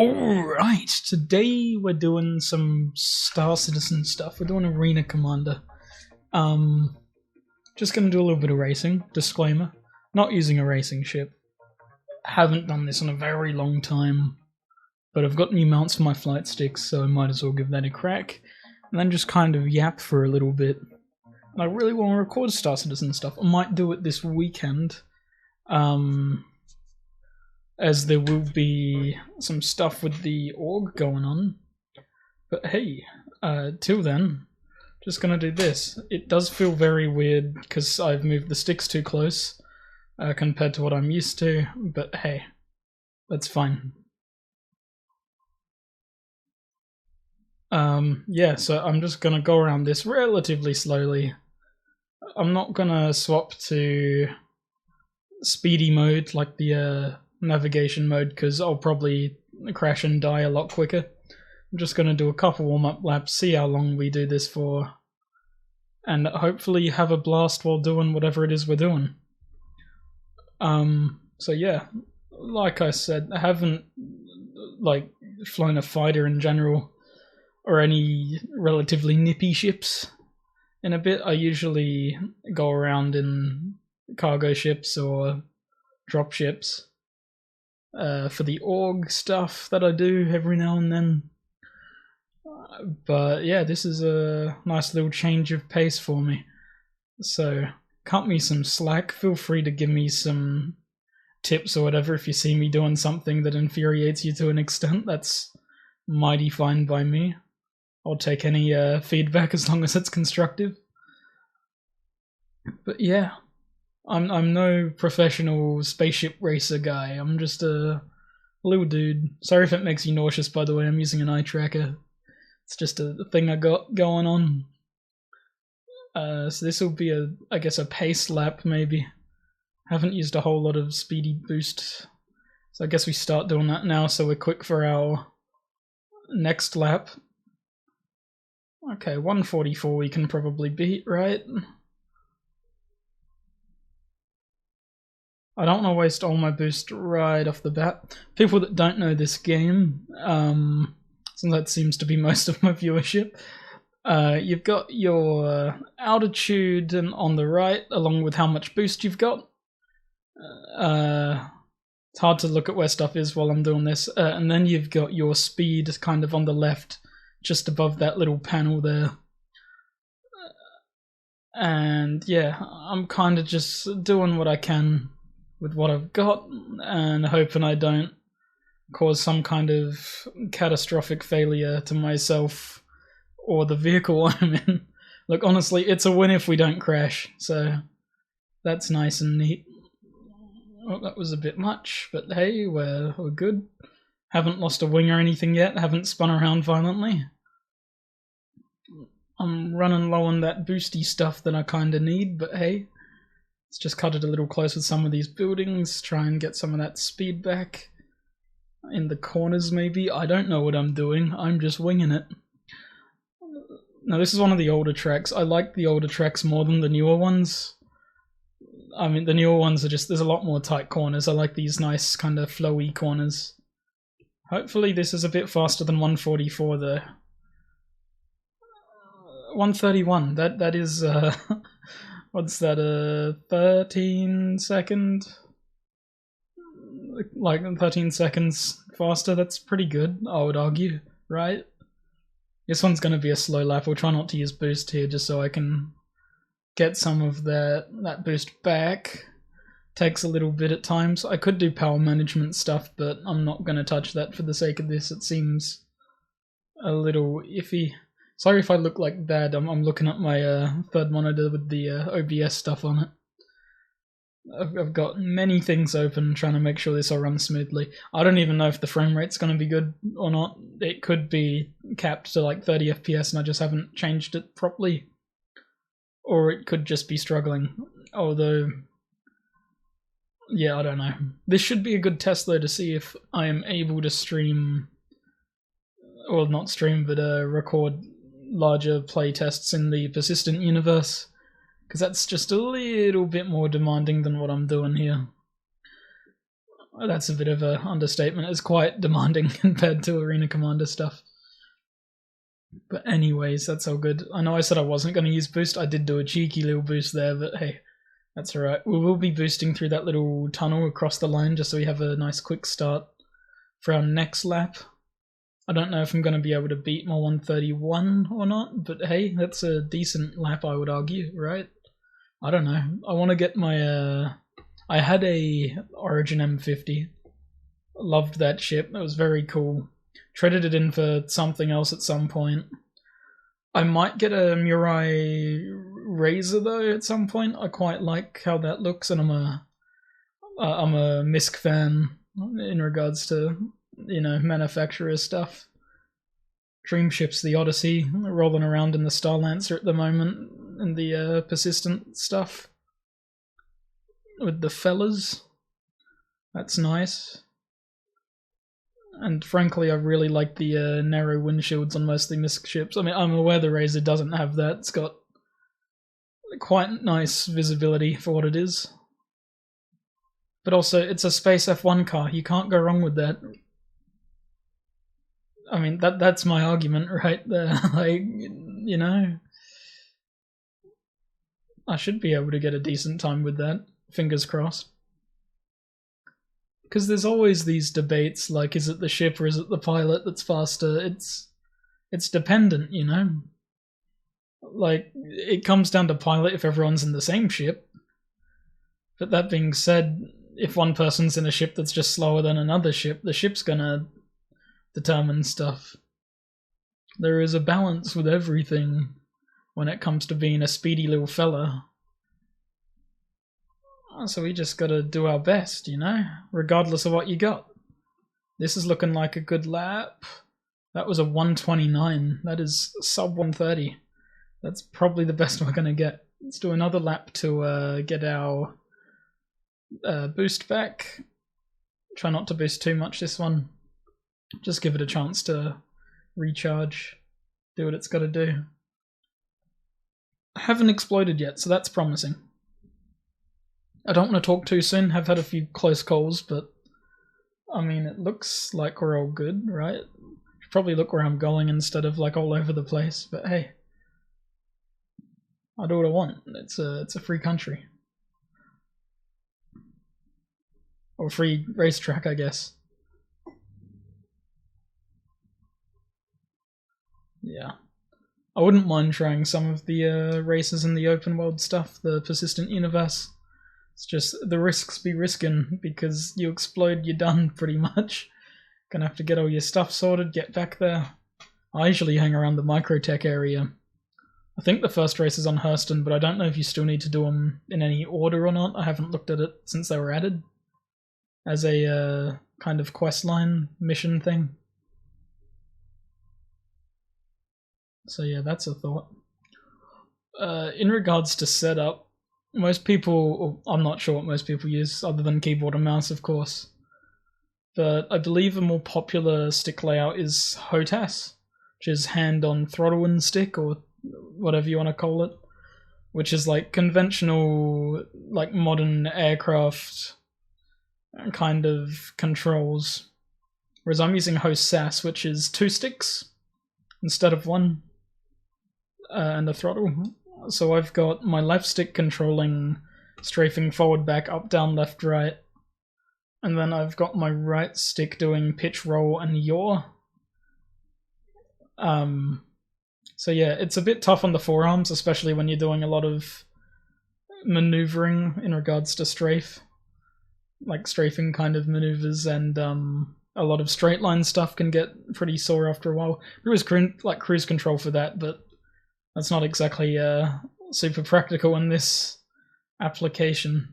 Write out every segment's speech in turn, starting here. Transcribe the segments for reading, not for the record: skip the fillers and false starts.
Alright, today we're doing some Star Citizen stuff. We're doing Arena Commander. Just gonna do a little bit of racing. Disclaimer, not using a racing ship. Haven't done this in a very long time, but I've got new mounts for my flight sticks, so I might as well give that a crack. And then just kind of yap for a little bit. And I really want to record Star Citizen stuff. I might do it this weekend. As there will be some stuff with the org going on. But hey, till then, just gonna do this. It does feel very weird because I've moved the sticks too close compared to what I'm used to, but hey, that's fine. Yeah, so I'm just gonna go around this relatively slowly. I'm not gonna swap to speedy mode like the navigation mode because I'll probably crash and die a lot quicker. I'm just going to do a couple warm-up laps, see how long we do this for, and hopefully have a blast while doing whatever it is we're doing. So yeah, like I said, I haven't flown a fighter in general or any relatively nippy ships in a bit. I usually go around in cargo ships or drop ships. For the org stuff that I do every now and then. But yeah, this is a nice little change of pace for me. So, cut me some slack. Feel free to give me some tips or whatever if you see me doing something that infuriates you to an extent. That's mighty fine by me. I'll take any feedback as long as it's constructive. But yeah. I'm no professional spaceship racer guy. I'm just a little dude. Sorry if it makes you nauseous, by the way. I'm using an eye tracker. It's just a thing I got going on. So this will be I guess a pace lap maybe. Haven't used a whole lot of speedy boost. So I guess we start doing that now so we're quick for our next lap. Okay, 144 we can probably beat, right? I don't want to waste all my boost right off the bat. People that don't know this game, since that seems to be most of my viewership, you've got your altitude on the right, along with how much boost you've got. It's hard to look at where stuff is while I'm doing this. And then you've got your speed kind of on the left, just above that little panel there. And yeah, I'm kind of just doing what I can with what I've got, and hoping I don't cause some kind of catastrophic failure to myself or the vehicle I'm in. Look, honestly, it's a win if we don't crash, so that's nice and neat. Oh, that was a bit much, but hey, we're good. Haven't lost a wing or anything yet, haven't spun around violently. I'm running low on that boosty stuff that I kinda need, but hey. Let's just cut it a little close with some of these buildings, try and get some of that speed back. In the corners maybe, I don't know what I'm doing, I'm just winging it. Now this is one of the older tracks. I like the older tracks more than the newer ones. I mean, the newer ones are just, there's a lot more tight corners. I like these nice kind of flowy corners. Hopefully this is a bit faster than 144 though. 131, that is what's that, 13 second? Like 13 seconds faster, that's pretty good, I would argue, right? This one's gonna be a slow lap. We'll try not to use boost here just so I can get some of that boost back. Takes a little bit at times. I could do power management stuff, but I'm not gonna touch that for the sake of this. It seems a little iffy. Sorry if I look like that. I'm looking at my third monitor with the OBS stuff on it. I've got many things open trying to make sure this all runs smoothly. I don't even know if the frame rate's going to be good or not. It could be capped to like 30 FPS and I just haven't changed it properly. Or it could just be struggling. Although, yeah, I don't know. This should be a good test though to see if I am able to stream, or not stream, but record larger playtests in the persistent universe, because that's just a little bit more demanding than what I'm doing here. That's a bit of an understatement. It's quite demanding compared to Arena Commander stuff. But anyways, that's all good. I know I said I wasn't going to use boost. I did do a cheeky little boost there, but hey, that's alright. We will be boosting through that little tunnel across the line just so we have a nice quick start for our next lap. I don't know if I'm going to be able to beat my 131 or not, but hey, that's a decent lap, I would argue, right? I don't know. I want to get my... I had a Origin M50. Loved that ship. It was very cool. Traded it in for something else at some point. I might get a Murai Razor though at some point. I quite like how that looks, and I'm a Misk fan in regards to, you know, manufacturer stuff. Dreamship's the Odyssey, rolling around in the Starlancer at the moment, and the persistent stuff with the fellas. That's nice. And frankly, I really like the narrow windshields on most of the Misk ships. I mean, I'm aware the Razor doesn't have that. It's got quite nice visibility for what it is. But also, it's a Space F1 car. You can't go wrong with that. I mean, that's my argument right there. Like, you know, I should be able to get a decent time with that. Fingers crossed. Because there's always these debates, like, is it the ship or is it the pilot that's faster? It's dependent, you know? Like, it comes down to pilot if everyone's in the same ship. But that being said, if one person's in a ship that's just slower than another ship, the ship's gonna determine stuff. There is a balance with everything when it comes to being a speedy little fella. So we just gotta do our best, you know, regardless of what you got. This is looking like a good lap. That was a 129. That is sub 130. That's probably the best we're gonna get. Let's do another lap to get our boost back. Try not to boost too much this one. Just give it a chance to recharge, do what it's gotta do. I haven't exploded yet, so that's promising. I don't want to talk too soon. Have had a few close calls, but I mean, it looks like we're all good, right? Should probably look where I'm going instead of like all over the place. But hey, I do what I want. It's a free country, or free racetrack, I guess. Yeah, I wouldn't mind trying some of the races in the open world stuff, the persistent universe. It's just the risks be risking, because you explode, you're done pretty much. Gonna have to get all your stuff sorted, get back there. I usually hang around the microtech area. I think the first race is on Hurston, but I don't know if you still need to do them in any order or not. I haven't looked at it since they were added as a kind of questline mission thing. So yeah, that's a thought. In regards to setup, most people, I'm not sure what most people use, other than keyboard and mouse, of course. But I believe a more popular stick layout is HOTAS, which is hand on throttle and stick, or whatever you want to call it. Which is like conventional, like modern aircraft kind of controls. Whereas I'm using HOSAS, which is 2 sticks instead of 1, and the throttle. So I've got my left stick controlling strafing forward, back, up, down, left, right. And then I've got my right stick doing pitch, roll, and yaw. So yeah, it's a bit tough on the forearms, especially when you're doing a lot of maneuvering in regards to strafe. Like strafing kind of maneuvers, and a lot of straight line stuff can get pretty sore after a while. There is like cruise control for that, but that's not exactly super practical in this application,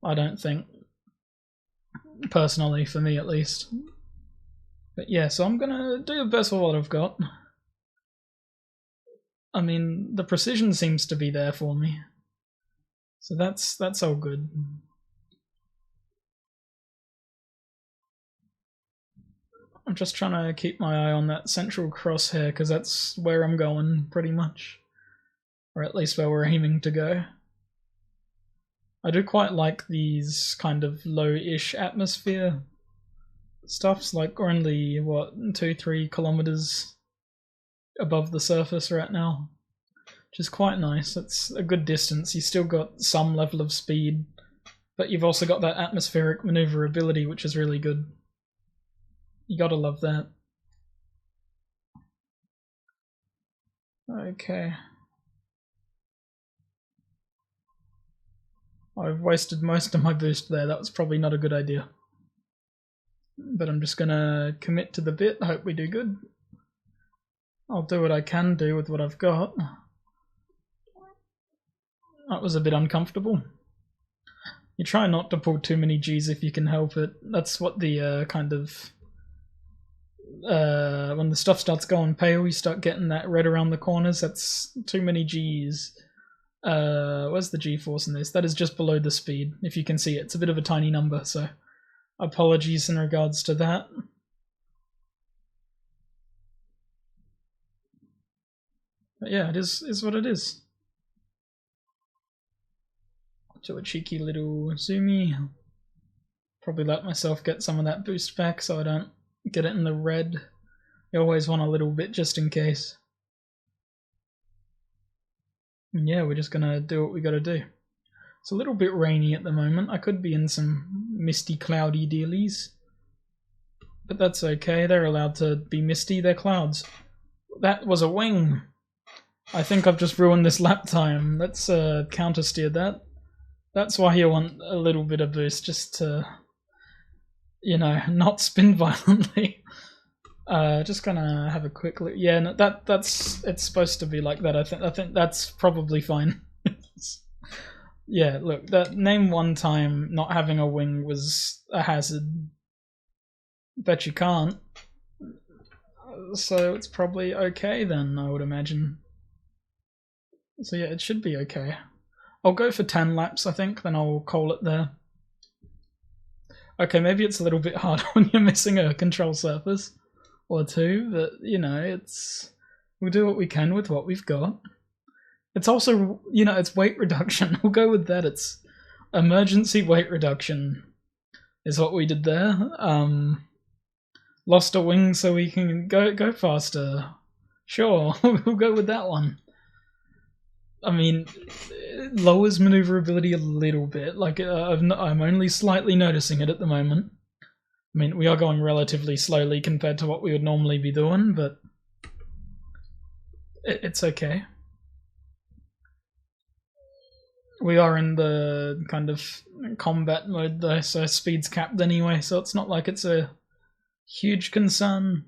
I don't think. Personally, for me at least. But yeah, so I'm gonna do the best with what I've got. I mean, the precision seems to be there for me. So that's all good. I'm just trying to keep my eye on that central crosshair, because that's where I'm going, pretty much. Or at least where we're aiming to go. I do quite like these kind of low-ish atmosphere stuffs, like only, what, 2-3 kilometers above the surface right now, which is quite nice. It's a good distance. You still got some level of speed, but you've also got that atmospheric maneuverability, which is really good. You gotta love that. Okay. I've wasted most of my boost there. That was probably not a good idea. But I'm just gonna commit to the bit, hope we do good. I'll do what I can do with what I've got. That was a bit uncomfortable. You try not to pull too many Gs if you can help it. That's what the kind of... when the stuff starts going pale, you start getting that red around the corners. That's too many Gs. Where's the G-force in this? That is just below the speed, if you can see it. It's a bit of a tiny number, so apologies in regards to that. But yeah, it is what it is. Do a cheeky little zoomy. Probably let myself get some of that boost back so I don't get it in the red. You always want a little bit just in case. And yeah, we're just gonna do what we gotta do. It's a little bit rainy at the moment. I could be in some misty, cloudy dealies. But that's okay, they're allowed to be misty, they're clouds. That was a wing! I think I've just ruined this lap time. Let's counter-steer that. That's why you want a little bit of boost, just to, you know, not spin violently. Just gonna have a quick look. Yeah, no, it's supposed to be like that. I think that's probably fine. Yeah, look, that name one time not having a wing was a hazard. Bet you can't. So it's probably okay then, I would imagine. So yeah, it should be okay. I'll go for 10 laps, I think, then I'll call it there. Okay, maybe it's a little bit hard when you're missing a control surface or two, but, you know, we'll do what we can with what we've got. It's also, you know, it's weight reduction. We'll go with that. It's emergency weight reduction is what we did there. Lost a wing so we can go faster. Sure, we'll go with that one. I mean, it lowers maneuverability a little bit. Like, I'm only slightly noticing it at the moment. I mean, we are going relatively slowly compared to what we would normally be doing, but it's okay. We are in the kind of combat mode though, so speed's capped anyway, so it's not like it's a huge concern.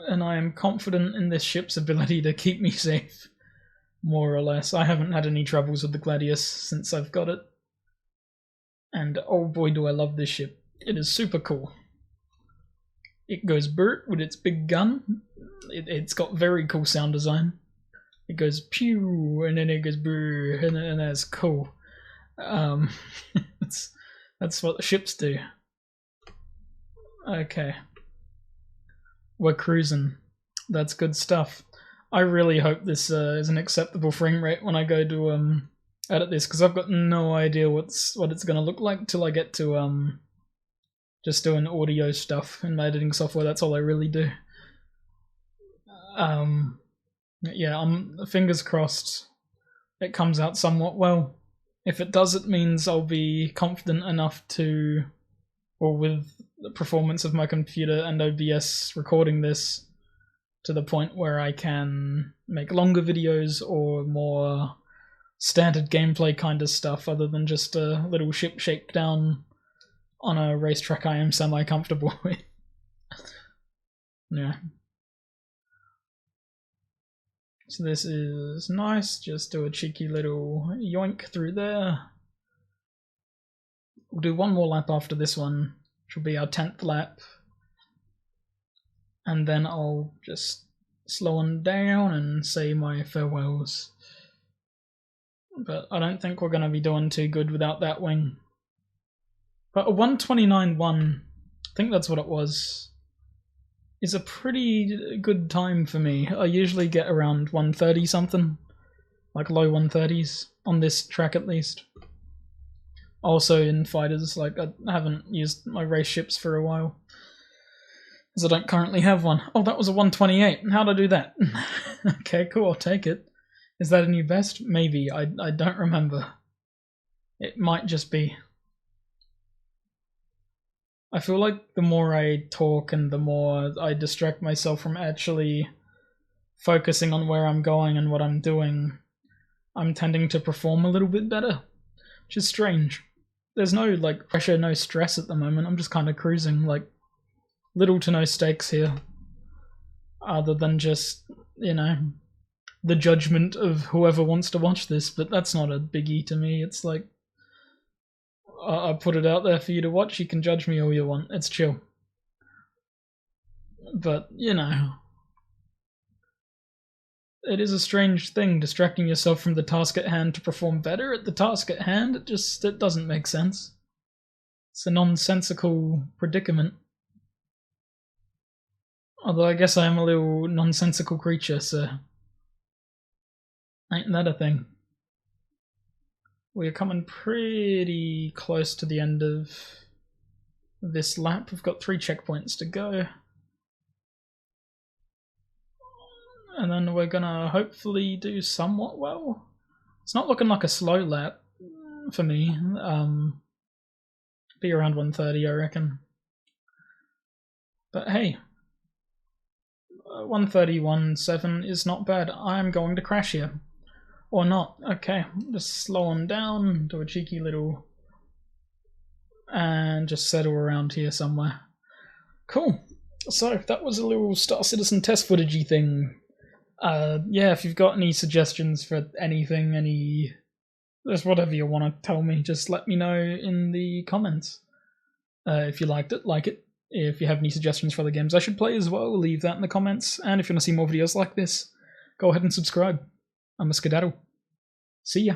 And I am confident in this ship's ability to keep me safe, more or less. I haven't had any troubles with the Gladius since I've got it. And oh boy do I love this ship. It is super cool. It goes Bert with its big gun. It's got very cool sound design. It goes pew, and then it goes brr, and that's cool. That's what the ships do. Okay. We're cruising. That's good stuff. I really hope this is an acceptable frame rate when I go to edit this, because I've got no idea what it's going to look like till I get to just doing audio stuff in my editing software. That's all I really do. Yeah, fingers crossed it comes out somewhat well. If it does, it means I'll be confident enough to, or with the performance of my computer and OBS recording this to the point where I can make longer videos or more standard gameplay kind of stuff other than just a little ship shakedown on a racetrack I am semi-comfortable with. Yeah. So this is nice, just do a cheeky little yoink through there. We'll do one more lap after this one, which will be our 10th lap. And then I'll just slow on down and say my farewells. But I don't think we're going to be doing too good without that wing. But a 1:29.1, I think that's what it was, is a pretty good time for me. I usually get around 1:30 something. like low 130s on this track at least. Also in fighters, like I haven't used my race ships for a while, as I don't currently have one. Oh, that was a 128. How'd I do that? Okay, cool, I'll take it. Is that a new best? Maybe. I don't remember. It might just be. I feel like the more I talk and the more I distract myself from actually focusing on where I'm going and what I'm doing, I'm tending to perform a little bit better, which is strange. There's no like pressure, no stress at the moment. I'm just kind of cruising, like little to no stakes here, other than just, you know, the judgment of whoever wants to watch this, but that's not a biggie to me. It's like, I put it out there for you to watch, you can judge me all you want, it's chill. But, you know, it is a strange thing, distracting yourself from the task at hand to perform better at the task at hand. It doesn't make sense. It's a nonsensical predicament. Although I guess I am a little nonsensical creature, so ain't that a thing. We're coming pretty close to the end of this lap. We've got 3 checkpoints to go. And then we're gonna hopefully do somewhat well. It's not looking like a slow lap for me. Be around 130, I reckon. But hey, 131.7 is not bad. I'm going to crash here. Or not. Okay, just slow on down, do a cheeky little, and just settle around here somewhere. Cool. So that was a little Star Citizen test footagey thing. Yeah, if you've got any suggestions for anything, just whatever you want to tell me, just let me know in the comments. If you liked it, like it. If you have any suggestions for other games I should play as well, leave that in the comments. And if you want to see more videos like this, go ahead and subscribe. I'm a skedaddle. See ya.